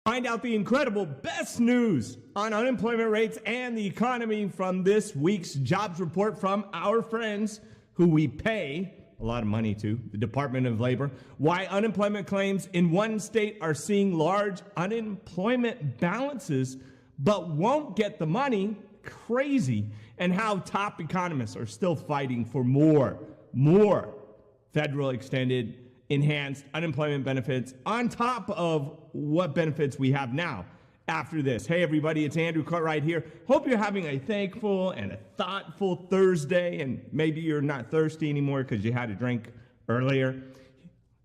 Find out the incredible best news on unemployment rates and the economy from this week's jobs report from our friends who we pay a lot of money to, the Department of Labor. Why unemployment claims in one state are seeing large unemployment balances but won't get the money. Crazy. And how top economists are still fighting for more federal extended enhanced unemployment benefits on top of what benefits we have now after this. Hey, everybody, it's Andrew Cartwright here. Hope you're having a thankful and a thoughtful Thursday, and maybe you're not thirsty anymore because you had a drink earlier.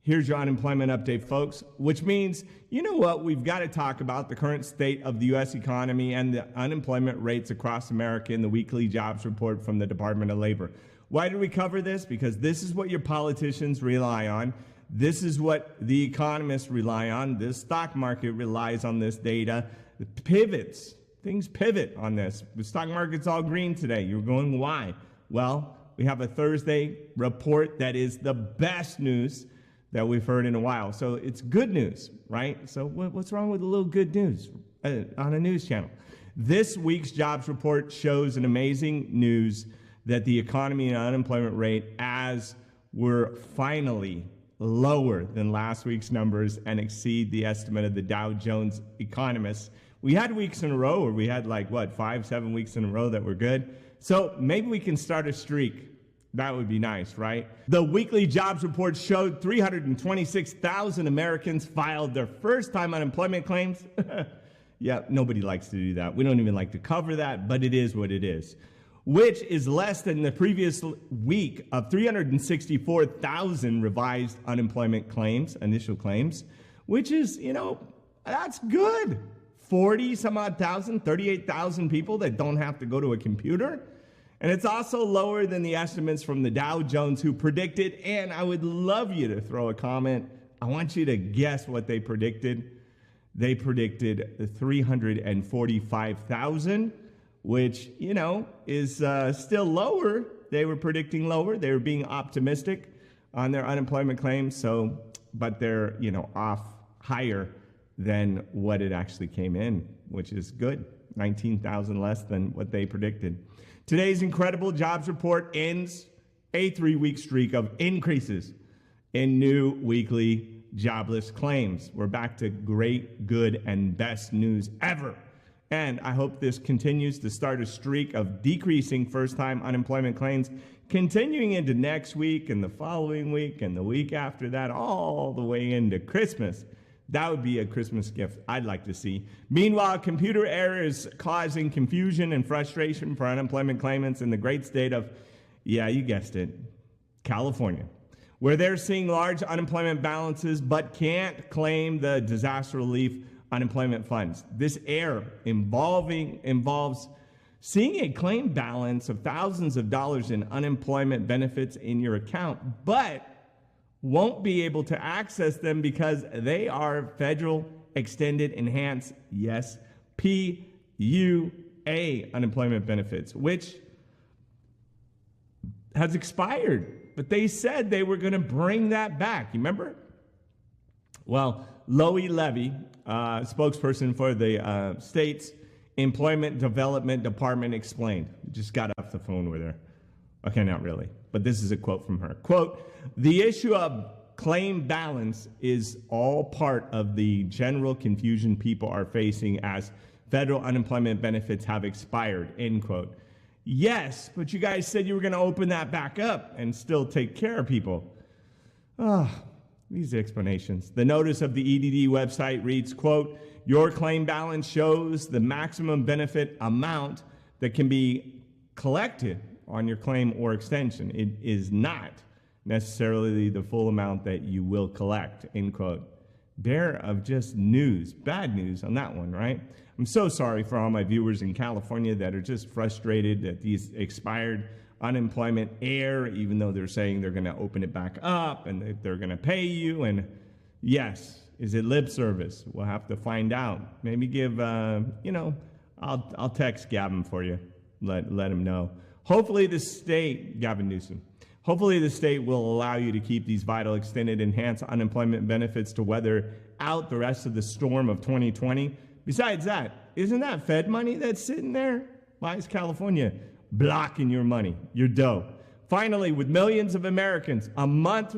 Here's your unemployment update, folks, which means, you know what, we've got to talk about the current state of the U.S. economy and the unemployment rates across America in the weekly jobs report from the Department of Labor. Why do we cover this? Because this is what your politicians rely on. This is what the economists rely on. This stock market relies on this data. It pivots. Things pivot on this. The stock market's all green today. You're going, why? Well, we have a Thursday report that is the best news that we've heard in a while. So it's good news, right? So what's wrong with a little good news on a news channel? This week's jobs report shows an amazing news that the economy and unemployment rate, as we're finally lower than last week's numbers and exceed the estimate of the Dow Jones economists. We had weeks in a row where we had 5-7 weeks in a row that were good. So maybe we can start a streak. That would be nice, right? The weekly jobs report showed 326,000 Americans filed their first-time unemployment claims. Yeah, nobody likes to do that. We don't even like to cover that, but it is what it is, which is less than the previous week of 364,000 revised unemployment claims, initial claims, which is, that's good. 38,000 people that don't have to go to a computer. And it's also lower than the estimates from the Dow Jones, who predicted, and I would love you to throw a comment. I want you to guess what they predicted. They predicted 345,000. Which, is still lower. They were predicting lower. They were being optimistic on their unemployment claims. But they're, off higher than what it actually came in, which is good. 19,000 less than what they predicted. Today's incredible jobs report ends a 3-week streak of increases in new weekly jobless claims. We're back to great, good, and best news ever. And I hope this continues to start a streak of decreasing first-time unemployment claims, continuing into next week and the following week and the week after that, all the way into Christmas. That would be a Christmas gift I'd like to see. Meanwhile, computer errors causing confusion and frustration for unemployment claimants in the great state of, yeah, you guessed it, California, where they're seeing large unemployment balances but can't claim the disaster relief unemployment funds. This error involves seeing a claim balance of thousands of dollars in unemployment benefits in your account, but won't be able to access them because they are federal extended enhanced, yes, PUA unemployment benefits, which has expired. But they said they were going to bring that back. You remember? Well, Loie Levy, spokesperson for the state's Employment Development Department, explained. Just got off the phone with her. Okay, not really, but this is a quote from her. Quote, "The issue of claim balance is all part of the general confusion people are facing as federal unemployment benefits have expired," end quote. Yes, but you guys said you were going to open that back up and still take care of people. These explanations. The notice of the EDD website reads, quote, "Your claim balance shows the maximum benefit amount that can be collected on your claim or extension. It is not necessarily the full amount that you will collect," end quote. Bear of just news, bad news on that one, right? I'm so sorry for all my viewers in California that are just frustrated that these expired unemployment air, even though they're saying they're going to open it back up and they're going to pay you. And yes, is it lip service? We'll have to find out. Maybe give, I'll text Gavin for you. Let him know. Hopefully the state, Gavin Newsom, hopefully the state will allow you to keep these vital extended enhanced unemployment benefits to weather out the rest of the storm of 2020. Besides that, isn't that Fed money that's sitting there? Why is California blocking your money, your dough? Finally, with millions of Americans a month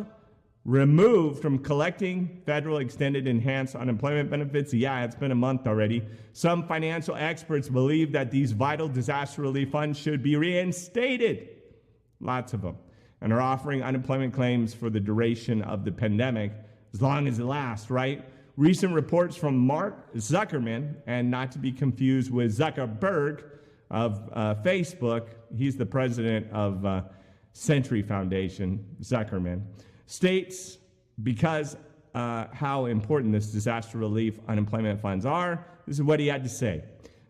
removed from collecting federal extended enhanced unemployment benefits, yeah, it's been a month already, some financial experts believe that these vital disaster relief funds should be reinstated, lots of them, and are offering unemployment claims for the duration of the pandemic, as long as it lasts, right? Recent reports from Mark Zuckerman, and not to be confused with Zuckerberg of Facebook, he's the president of Century Foundation, Zuckerman, states because how important this disaster relief unemployment funds are. This is what he had to say.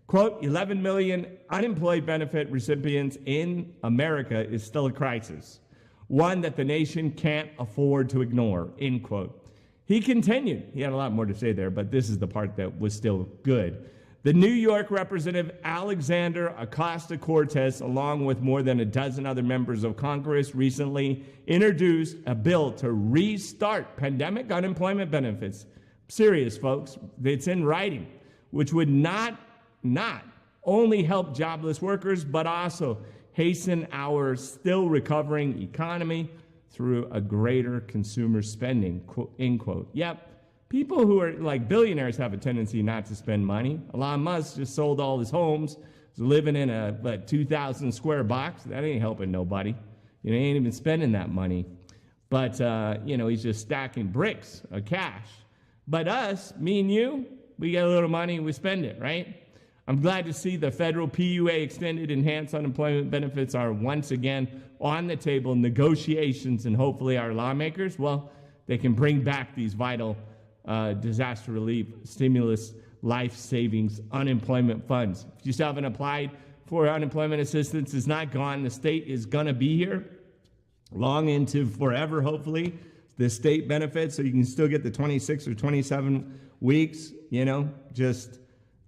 Quote, 11 million unemployed benefit recipients in America is still a crisis, one that the nation can't afford to ignore, end quote. He continued, he had a lot more to say there, but this is the part that was still good. The New York Representative Alexander Acosta-Cortez, along with more than a dozen other members of Congress, recently introduced a bill to restart pandemic unemployment benefits. Serious, folks. It's in writing, which would not only help jobless workers, but also hasten our still recovering economy through a greater consumer spending, end quote. Yep. People who are like billionaires have a tendency not to spend money. Elon Musk just sold all his homes, is living in a 2,000 square box. That ain't helping nobody. He ain't even spending that money. But, he's just stacking bricks of cash. But us, me and you, we get a little money and we spend it, right? I'm glad to see the federal PUA extended enhanced unemployment benefits are once again on the table, negotiations, and hopefully our lawmakers, well, they can bring back these vital disaster relief, stimulus, life savings, unemployment funds. If you still haven't applied for unemployment assistance, it's not gone. The state is going to be here long into forever, hopefully, the state benefits, so you can still get the 26 or 27 weeks. Just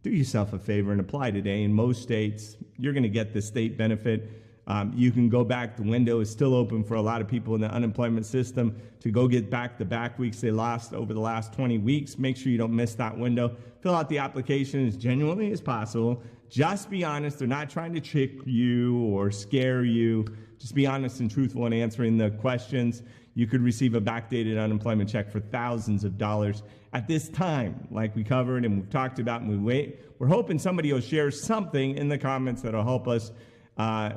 do yourself a favor and apply today. In most states, you're going to get the state benefit. You can go back. The window is still open for a lot of people in the unemployment system to go get back the back weeks they lost over the last 20 weeks. Make sure you don't miss that window. Fill out the application as genuinely as possible. Just be honest. They're not trying to trick you or scare you. Just be honest and truthful in answering the questions. You could receive a backdated unemployment check for thousands of dollars at this time, like we covered and we've talked about, and we're hoping somebody will share something in the comments that'll help us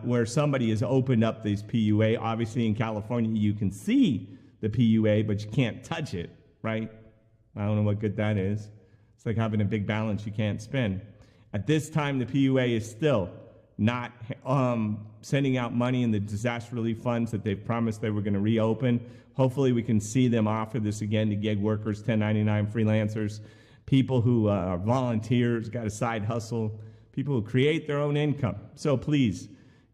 where somebody has opened up these PUA. Obviously, in California, you can see the PUA, but you can't touch it, right? I don't know what good that is. It's like having a big balance you can't spend. At this time, the PUA is still not sending out money in the disaster relief funds that they've promised they were going to reopen. Hopefully, we can see them offer this again to gig workers, 1099 freelancers, people who are volunteers, got a side hustle, people who create their own income. So please,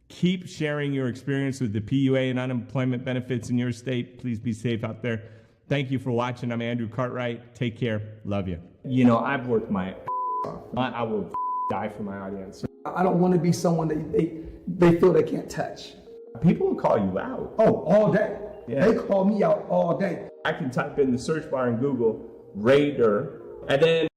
keep sharing your experience with the PUA and unemployment benefits in your state. Please be safe out there. Thank you for watching. I'm Andrew Cartwright. Take care. Love you. I've worked my off. I will die for my audience. I don't want to be someone that they feel they can't touch. People will call you out. Oh, all day. Yeah. They call me out all day. I can type in the search bar in Google, Raider, and then